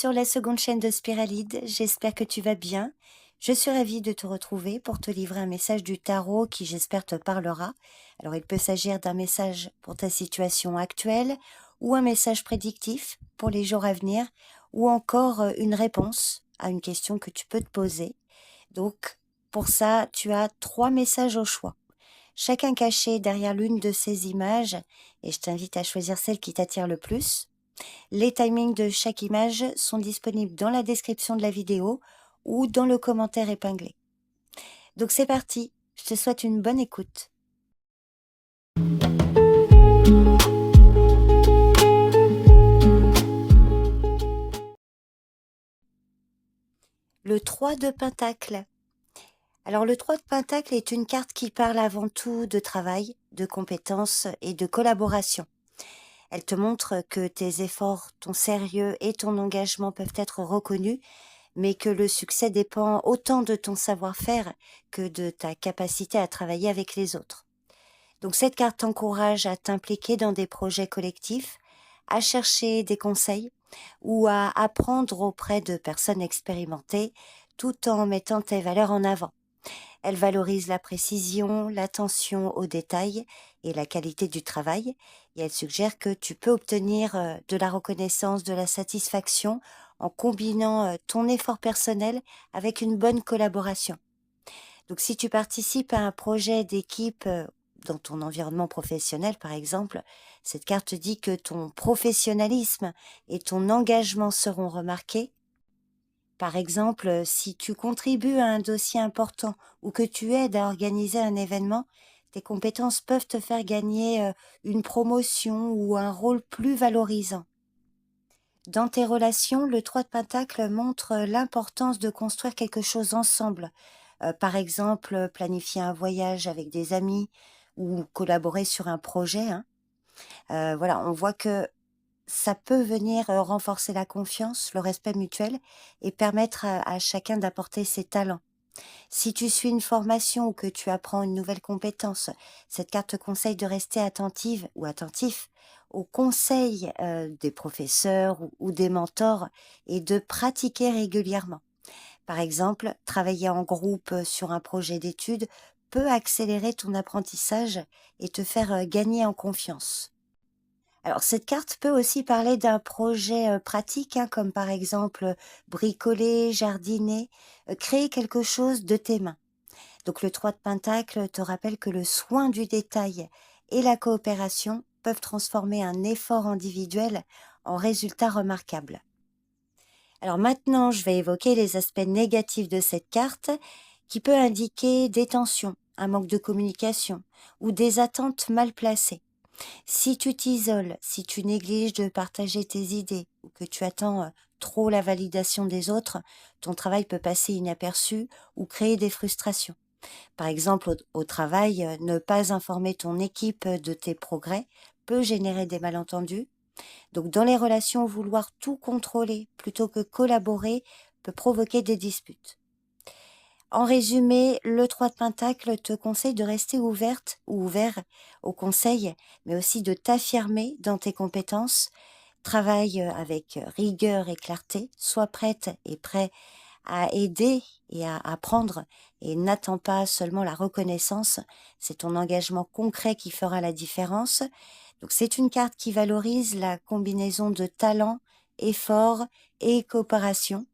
sur la seconde chaîne de Spiralide, j'espère que tu vas bien. Je suis ravie de te retrouver pour te livrer un message du tarot qui j'espère te parlera. Alors il peut s'agir d'un message pour ta situation actuelle ou un message prédictif pour les jours à venir ou encore une réponse à une question que tu peux te poser. Donc pour ça, tu as 3 messages au choix, chacun caché derrière l'une de ces images et je t'invite à choisir celle qui t'attire le plus. Les timings de chaque image sont disponibles dans la description de la vidéo ou dans le commentaire épinglé. Donc c'est parti, je te souhaite une bonne écoute. Le 3 de Pentacle. Alors le 3 de Pentacle est une carte qui parle avant tout de travail, de compétences et de collaboration. Elle te montre que tes efforts, ton sérieux et ton engagement peuvent être reconnus, mais que le succès dépend autant de ton savoir-faire que de ta capacité à travailler avec les autres. Donc cette carte t'encourage à t'impliquer dans des projets collectifs, à chercher des conseils ou à apprendre auprès de personnes expérimentées tout en mettant tes valeurs en avant. Elle valorise la précision, l'attention aux détails et la qualité du travail et elle suggère que tu peux obtenir de la reconnaissance, de la satisfaction en combinant ton effort personnel avec une bonne collaboration. Donc si tu participes à un projet d'équipe dans ton environnement professionnel par exemple, cette carte dit que ton professionnalisme et ton engagement seront remarqués. Par exemple, si tu contribues à un dossier important ou que tu aides à organiser un événement, tes compétences peuvent te faire gagner une promotion ou un rôle plus valorisant. Dans tes relations, le 3 de Pentacle montre l'importance de construire quelque chose ensemble. Par exemple, planifier un voyage avec des amis ou collaborer sur un projet. Voilà, on voit que ça peut venir renforcer la confiance, le respect mutuel et permettre à chacun d'apporter ses talents. Si tu suis une formation ou que tu apprends une nouvelle compétence, cette carte te conseille de rester attentive ou attentif aux conseils des professeurs ou des mentors et de pratiquer régulièrement. Par exemple, travailler en groupe sur un projet d'études peut accélérer ton apprentissage et te faire gagner en confiance. Alors cette carte peut aussi parler d'un projet pratique, comme par exemple bricoler, jardiner, créer quelque chose de tes mains. Donc le 3 de Pentacle te rappelle que le soin du détail et la coopération peuvent transformer un effort individuel en résultat remarquable. Alors maintenant, je vais évoquer les aspects négatifs de cette carte qui peut indiquer des tensions, un manque de communication ou des attentes mal placées. Si tu t'isoles, si tu négliges de partager tes idées ou que tu attends trop la validation des autres, ton travail peut passer inaperçu ou créer des frustrations. Par exemple, au travail, ne pas informer ton équipe de tes progrès peut générer des malentendus. Donc, dans les relations, vouloir tout contrôler plutôt que collaborer peut provoquer des disputes. En résumé, le 3 de Pentacle te conseille de rester ouverte ou ouvert aux conseils, mais aussi de t'affirmer dans tes compétences. Travaille avec rigueur et clarté, sois prête et prêt à aider et à apprendre et n'attends pas seulement la reconnaissance, c'est ton engagement concret qui fera la différence. Donc c'est une carte qui valorise la combinaison de talent, effort et coopération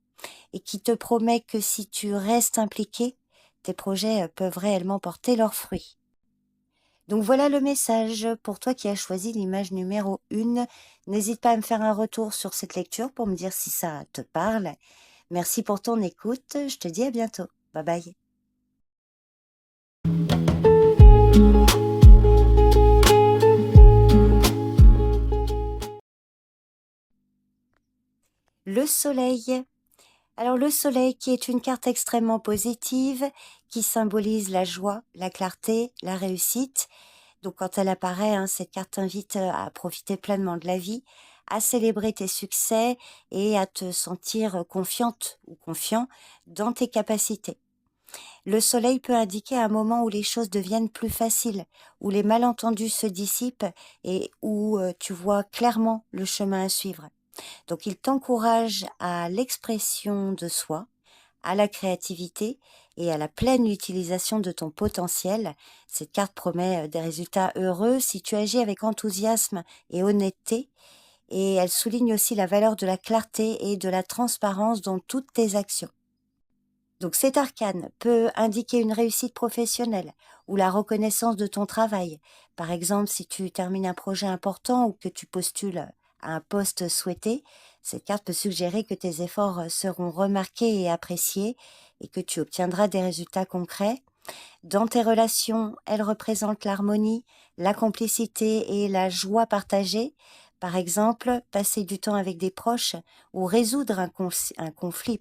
et qui te promet que si tu restes impliqué, tes projets peuvent réellement porter leurs fruits. Donc voilà le message pour toi qui as choisi l'image numéro 1. N'hésite pas à me faire un retour sur cette lecture pour me dire si ça te parle. Merci pour ton écoute, je te dis à bientôt. Bye bye. Le soleil. Alors le soleil qui est une carte extrêmement positive, qui symbolise la joie, la clarté, la réussite. Donc quand elle apparaît, cette carte t'invite à profiter pleinement de la vie, à célébrer tes succès et à te sentir confiante ou confiant dans tes capacités. Le soleil peut indiquer un moment où les choses deviennent plus faciles, où les malentendus se dissipent et où tu vois clairement le chemin à suivre. Donc il t'encourage à l'expression de soi, à la créativité et à la pleine utilisation de ton potentiel. Cette carte promet des résultats heureux si tu agis avec enthousiasme et honnêteté, et elle souligne aussi la valeur de la clarté et de la transparence dans toutes tes actions. Donc cet arcane peut indiquer une réussite professionnelle ou la reconnaissance de ton travail. Par exemple, si tu termines un projet important ou que tu postules à un poste souhaité, cette carte peut suggérer que tes efforts seront remarqués et appréciés et que tu obtiendras des résultats concrets. Dans tes relations, elle représente l'harmonie, la complicité et la joie partagée. Par exemple, passer du temps avec des proches ou résoudre un conflit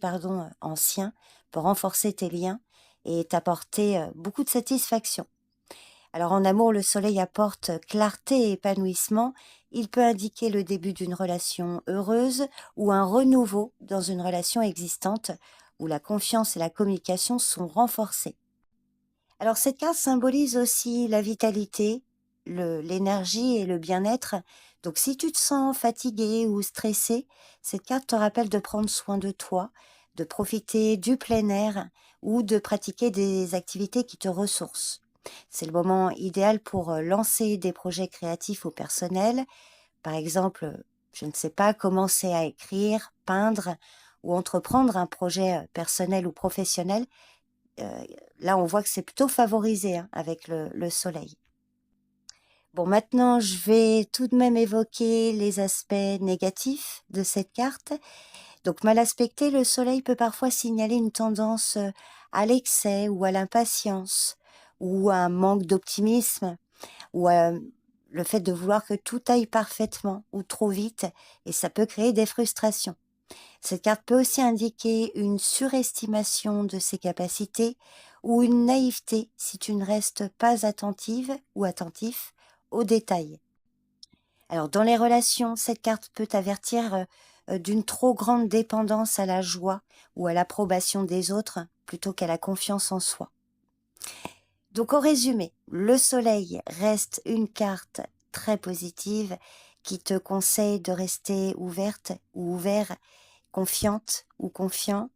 ancien peut renforcer tes liens et t'apporter beaucoup de satisfaction. Alors en amour, le soleil apporte clarté et épanouissement. Il peut indiquer le début d'une relation heureuse ou un renouveau dans une relation existante où la confiance et la communication sont renforcées. Alors cette carte symbolise aussi la vitalité, l'énergie et le bien-être. Donc si tu te sens fatigué ou stressé, cette carte te rappelle de prendre soin de toi, de profiter du plein air ou de pratiquer des activités qui te ressourcent. C'est le moment idéal pour lancer des projets créatifs ou personnels. Par exemple, je ne sais pas, commencer à écrire, peindre ou entreprendre un projet personnel ou professionnel. euh, Là, on voit que c'est plutôt favorisé hein, avec le soleil. Bon, maintenant, je vais tout de même évoquer les aspects négatifs de cette carte. Donc, mal aspecté, le soleil peut parfois signaler une tendance à l'excès ou à l'impatience, ou à un manque d'optimisme, ou à le fait de vouloir que tout aille parfaitement ou trop vite, et ça peut créer des frustrations. Cette carte peut aussi indiquer une surestimation de ses capacités ou une naïveté si tu ne restes pas attentive ou attentif aux détails. Alors dans les relations, cette carte peut avertir d'une trop grande dépendance à la joie ou à l'approbation des autres plutôt qu'à la confiance en soi. Donc en résumé, le soleil reste une carte très positive qui te conseille de rester ouverte ou ouvert, confiante ou confiant,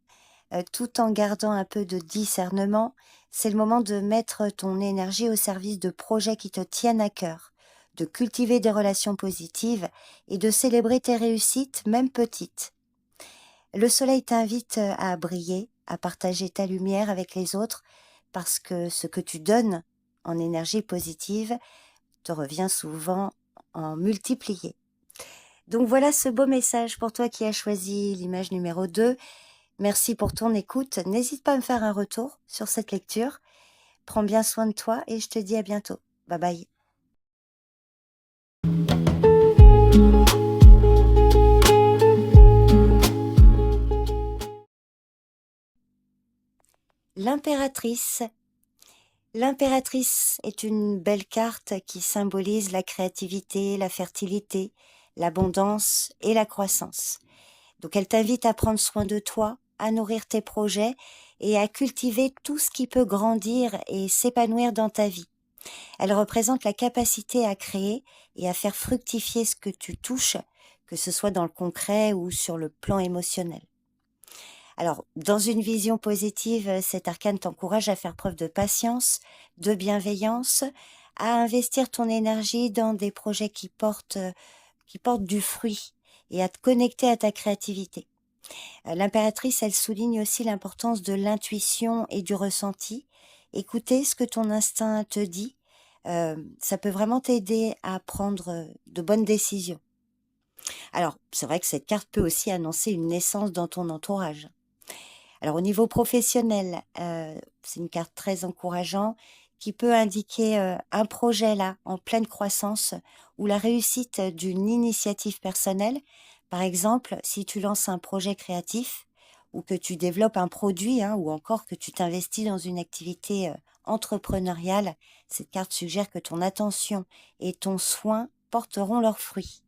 tout en gardant un peu de discernement. C'est le moment de mettre ton énergie au service de projets qui te tiennent à cœur, de cultiver des relations positives et de célébrer tes réussites, même petites. Le soleil t'invite à briller, à partager ta lumière avec les autres, parce que ce que tu donnes en énergie positive te revient souvent en multiplié. Donc voilà ce beau message pour toi qui as choisi l'image numéro 2. Merci pour ton écoute. N'hésite pas à me faire un retour sur cette lecture. Prends bien soin de toi et je te dis à bientôt. Bye bye. L'impératrice. L'impératrice est une belle carte qui symbolise la créativité, la fertilité, l'abondance et la croissance. Donc elle t'invite à prendre soin de toi, à nourrir tes projets et à cultiver tout ce qui peut grandir et s'épanouir dans ta vie. Elle représente la capacité à créer et à faire fructifier ce que tu touches, que ce soit dans le concret ou sur le plan émotionnel. Alors, dans une vision positive, cet arcane t'encourage à faire preuve de patience, de bienveillance, à investir ton énergie dans des projets qui portent du fruit et à te connecter à ta créativité. L'impératrice, elle souligne aussi l'importance de l'intuition et du ressenti. Écouter ce que ton instinct te dit, ça peut vraiment t'aider à prendre de bonnes décisions. Alors, c'est vrai que cette carte peut aussi annoncer une naissance dans ton entourage. Alors, au niveau professionnel, c'est une carte très encourageante qui peut indiquer un projet là en pleine croissance ou la réussite d'une initiative personnelle. Par exemple, si tu lances un projet créatif ou que tu développes un produit hein, ou encore que tu t'investis dans une activité entrepreneuriale, cette carte suggère que ton attention et ton soin porteront leurs fruits.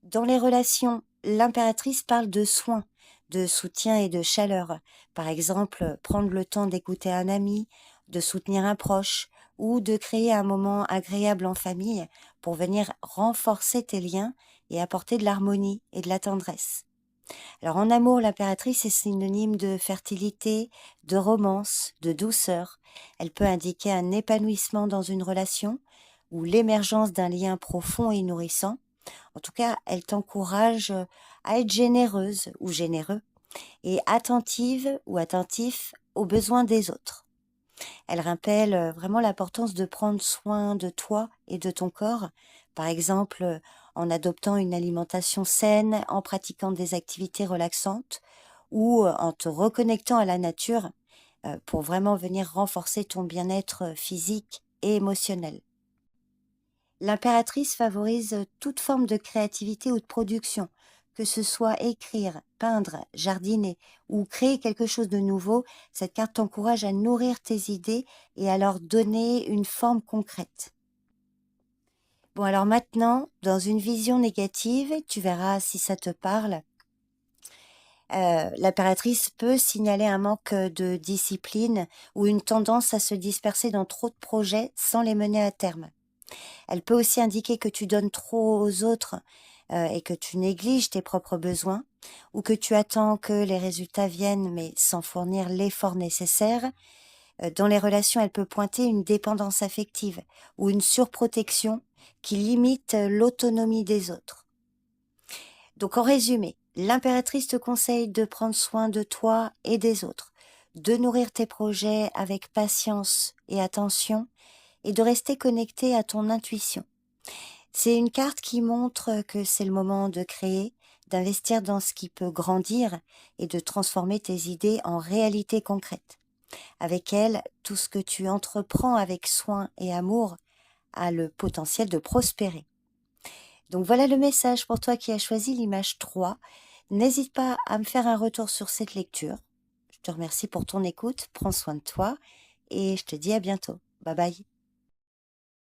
Dans les relations, l'impératrice parle de soins, de soutien et de chaleur. Par exemple, prendre le temps d'écouter un ami, de soutenir un proche ou de créer un moment agréable en famille pour venir renforcer tes liens et apporter de l'harmonie et de la tendresse. Alors en amour, l'impératrice est synonyme de fertilité, de romance, de douceur. Elle peut indiquer un épanouissement dans une relation ou l'émergence d'un lien profond et nourrissant. En tout cas, elle t'encourage à être généreuse ou généreux et attentive ou attentif aux besoins des autres. Elle rappelle vraiment l'importance de prendre soin de toi et de ton corps, par exemple en adoptant une alimentation saine, en pratiquant des activités relaxantes ou en te reconnectant à la nature pour vraiment venir renforcer ton bien-être physique et émotionnel. L'impératrice favorise toute forme de créativité ou de production, que ce soit écrire, peindre, jardiner ou créer quelque chose de nouveau. Cette carte t'encourage à nourrir tes idées et à leur donner une forme concrète. Bon, alors maintenant, dans une vision négative, tu verras si ça te parle. L'impératrice peut signaler un manque de discipline ou une tendance à se disperser dans trop de projets sans les mener à terme. Elle peut aussi indiquer que tu donnes trop aux autres et que tu négliges tes propres besoins ou que tu attends que les résultats viennent mais sans fournir l'effort nécessaire. Dans les relations, elle peut pointer une dépendance affective ou une surprotection qui limite l'autonomie des autres. Donc en résumé, l'impératrice te conseille de prendre soin de toi et des autres, de nourrir tes projets avec patience et attention et de rester connecté à ton intuition. C'est une carte qui montre que c'est le moment de créer, d'investir dans ce qui peut grandir et de transformer tes idées en réalité concrète. Avec elle, tout ce que tu entreprends avec soin et amour a le potentiel de prospérer. Donc voilà le message pour toi qui as choisi l'image 3. N'hésite pas à me faire un retour sur cette lecture. Je te remercie pour ton écoute, prends soin de toi et je te dis à bientôt. Bye bye.